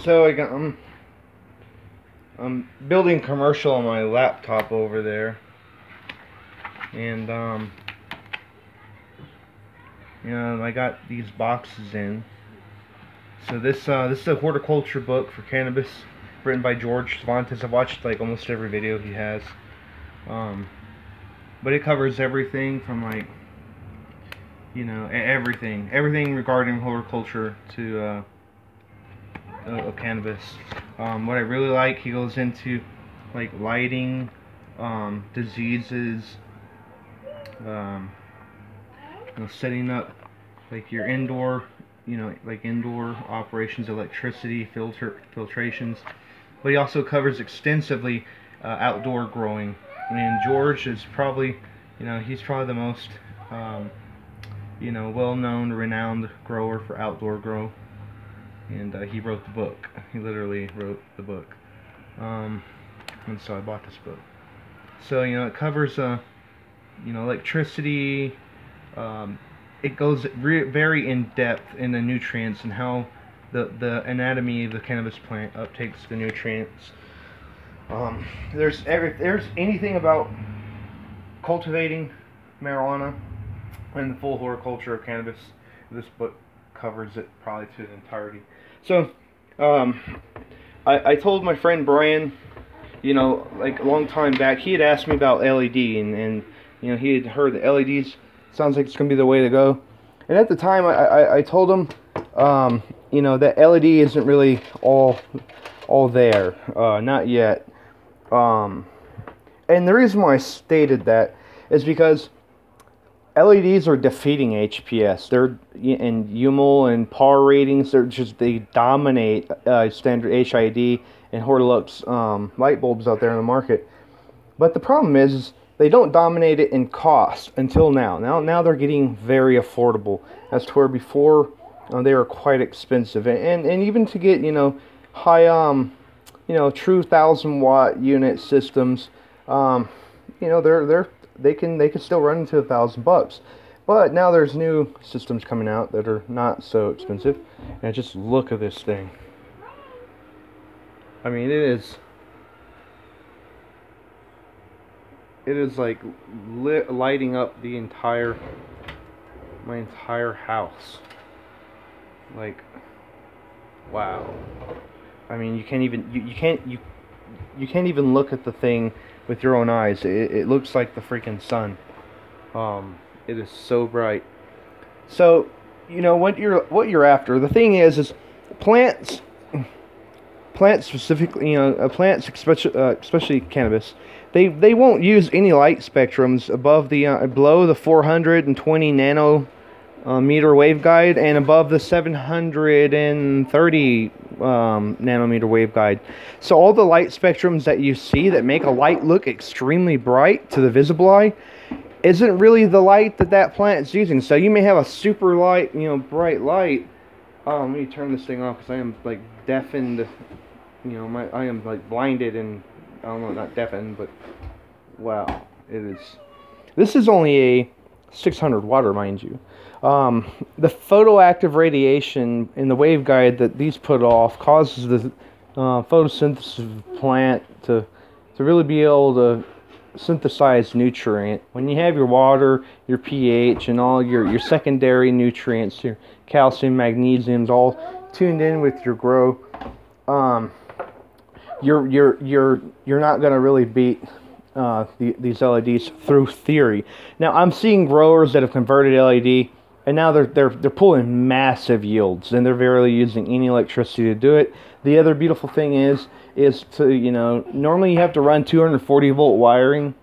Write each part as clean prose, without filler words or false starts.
So I'm building commercial on my laptop over there, and I got these boxes in. So this is a horticulture book for cannabis, written by George Cervantes. I've watched like almost every video he has, um, but it covers everything from like everything regarding horticulture to of cannabis. What I really like, he goes into like lighting, diseases, um, setting up like your indoor, like indoor operations, electricity, filtrations. But he also covers extensively outdoor growing. And George is probably, he's probably the most, well-known, renowned grower for outdoor grow. And he wrote the book. He literally wrote the book. And so I bought this book. So it covers electricity. It goes very in depth in the nutrients and how the anatomy of the cannabis plant uptakes the nutrients. There's anything about cultivating marijuana and the full horticulture of cannabis. This book covers it probably to the entirety. So, I told my friend Brian, like a long time back, he had asked me about LED, and he had heard that LEDs sounds like it's going to be the way to go. And at the time, I told him, that LED isn't really all there, not yet. And the reason why I stated that is because LEDs are defeating HPS. They're in UML and PAR ratings. They dominate standard HID and Hortilux light bulbs out there in the market. But the problem is they don't dominate it in cost until now. Now they're getting very affordable, as to where before they were quite expensive. And even to get high true 1,000-watt unit systems, they can still run into $1,000. But now there's new systems coming out that are not so expensive. And just look at this thing. I mean, it is like lighting up my entire house. Like, wow. I mean, you can't even look at the thing with your own eyes. It looks like the freaking sun. It is so bright. So, what you're after. The thing is plants specifically, plants especially cannabis. They won't use any light spectrums above below the 420 nanometer waveguide and above the 730 nanometer waveguide. So all the light spectrums that you see that make a light look extremely bright to the visible eye isn't really the light that plant is using. So you may have a super light, bright light. Let me turn this thing off because I am like deafened. I am like blinded and I don't know, not deafened, but wow, this is only a 600 watt, mind you. The photoactive radiation in the waveguide that these put off causes the photosynthesis of the plant to really be able to synthesize nutrient. When you have your water, your pH, and all your secondary nutrients, your calcium, magnesiums, all tuned in with your grow, you're not gonna really beat these LEDs through theory. Now I'm seeing growers that have converted LED, and now they're pulling massive yields, and they're barely using any electricity to do it. The other beautiful thing is to normally you have to run 240 volt wiring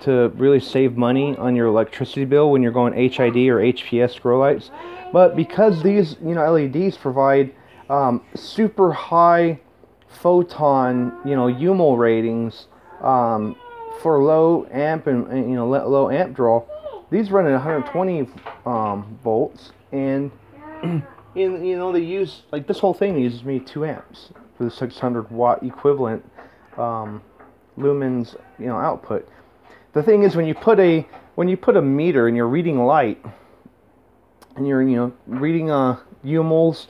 to really save money on your electricity bill when you're going HID or HPS grow lights. But because these LEDs provide super high photon UML ratings for low amp and low amp draw, these run at 120 volts, and they use, like, this whole thing uses me 2 amps for the 600 watt equivalent lumens output. The thing is, when you put a meter and you're reading light and you're reading UMLs,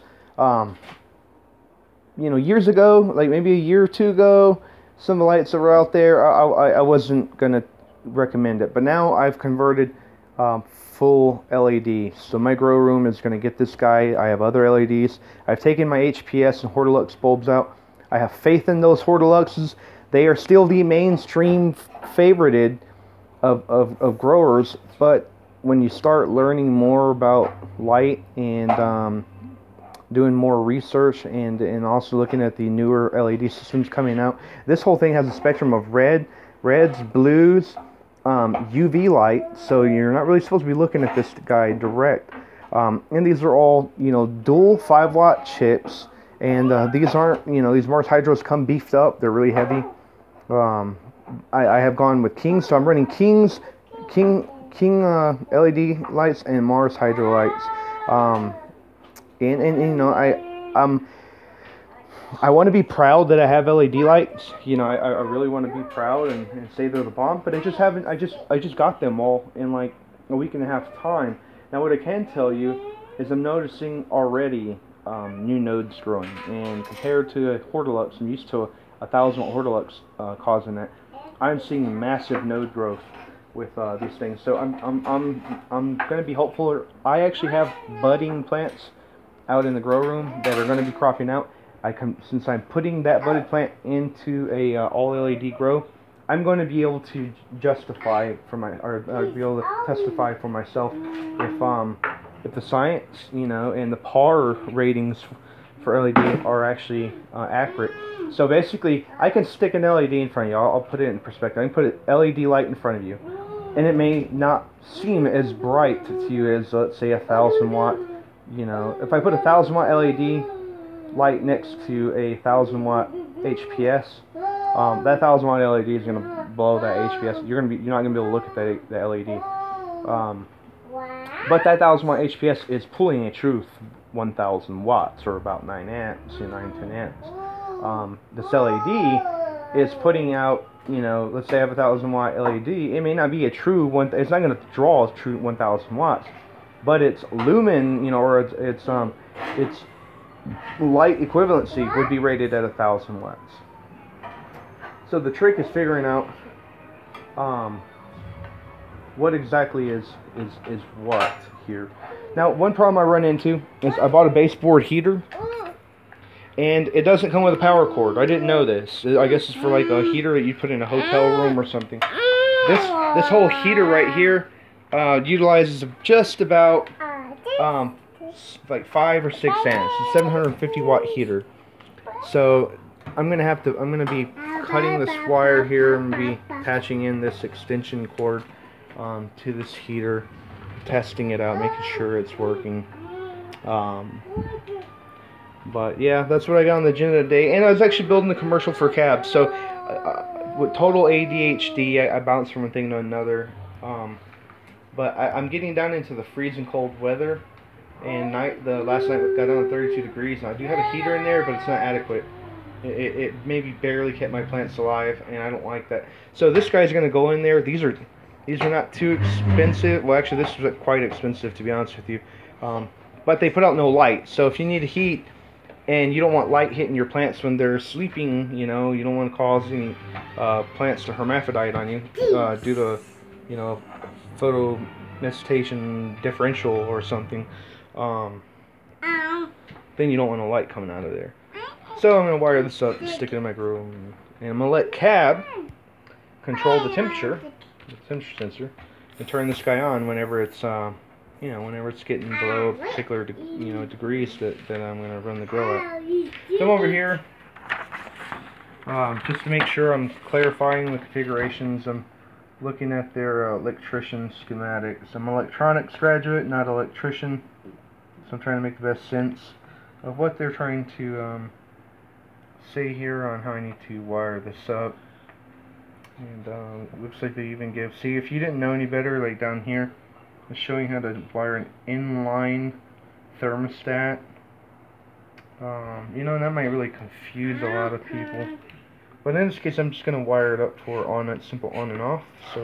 years ago, like maybe a year or two ago, some of the lights that were out there, I wasn't gonna recommend it. But now I've converted full LED. So my grow room is gonna get this guy. I have other LEDs. I've taken my HPS and Hortilux bulbs out. I have faith in those Hortiluxes. They are still the mainstream favorited of growers, but when you start learning more about light and doing more research and also looking at the newer LED systems coming out, this whole thing has a spectrum of reds, blues, UV light, so you're not really supposed to be looking at this guy direct. And these are all, dual 5-watt chips, and these aren't, these Mars Hydros come beefed up. They're really heavy. I have gone with King, so I'm running King LED lights and Mars Hydro lights. I want to be proud that I have LED lights. I really want to be proud and say they're the bomb, but I just got them all in like a week and a half time. Now what I can tell you is I'm noticing already new nodes growing, and compared to a Hortilux, I'm used to a 1,000-watt Hortilux causing that. I'm seeing massive node growth with these things, so I'm going to be hopeful. I actually have budding plants out in the grow room that are going to be cropping out. Since I'm putting that budded plant into a all LED grow, I'm going to be able to justify for be able to testify for myself if the science, and the PAR ratings for LED are actually accurate. So basically, I can stick an LED in front of you. I'll put it in perspective. I can put an LED light in front of you, and it may not seem as bright to you as, let's say, a 1,000-watt. If I put a 1,000-watt LED light next to a 1,000-watt HPS, that 1,000-watt LED is going to blow that HPS. You're not going to be able to look at the LED. But that 1,000-watt HPS is pulling a true 1,000 watts, or about 9 amps, 9-10 amps. This LED is putting out, let's say I have a 1,000-watt LED. It may not be a true one. It's not going to draw a true 1,000 watts, but its lumen, or its light equivalency would be rated at 1,000 watts. So the trick is figuring out what exactly is what here. Now, one problem I run into is I bought a baseboard heater, and it doesn't come with a power cord. I didn't know this. I guess it's for like a heater that you put in a hotel room or something. This whole heater right here utilizes just about like 5 or 6 amps. It's a 750-watt heater. So I'm gonna be cutting this wire here and be patching in this extension cord to this heater, testing it out, making sure it's working. But yeah, that's what I got on the agenda today. And I was actually building the commercial for cabs. So with total ADHD, I bounce from one thing to another. But I'm getting down into the freezing cold weather. And last night got down to 32 degrees. And I do have a heater in there, but it's not adequate. It maybe barely kept my plants alive, and I don't like that. So this guy's going to go in there. These are not too expensive. Well, actually, this is quite expensive, to be honest with you. But they put out no light. So if you need heat and you don't want light hitting your plants when they're sleeping, you don't want to cause any plants to hermaphrodite on you due to, photometation differential or something. Then you don't want a light coming out of there. So I'm going to wire this up, stick it in my grow room, and I'm going to let Cab control the temperature sensor, and turn this guy on whenever it's whenever it's getting below a particular degrees that I'm going to run the grow at. So I'm over here just to make sure I'm clarifying the configurations. I'm looking at their electrician schematics. I'm an electronics graduate, not an electrician, so I'm trying to make the best sense of what they're trying to say here on how I need to wire this up. And looks like they even give, see, if you didn't know any better, like down here, it's showing how to wire an inline thermostat. That might really confuse a lot of people. But in this case, I'm just going to wire it up for simple on and off. So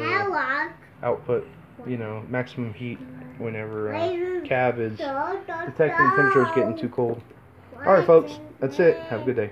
output, maximum heat whenever Cab is detecting the temperature is getting too cold. Alright, folks. That's it. Have a good day.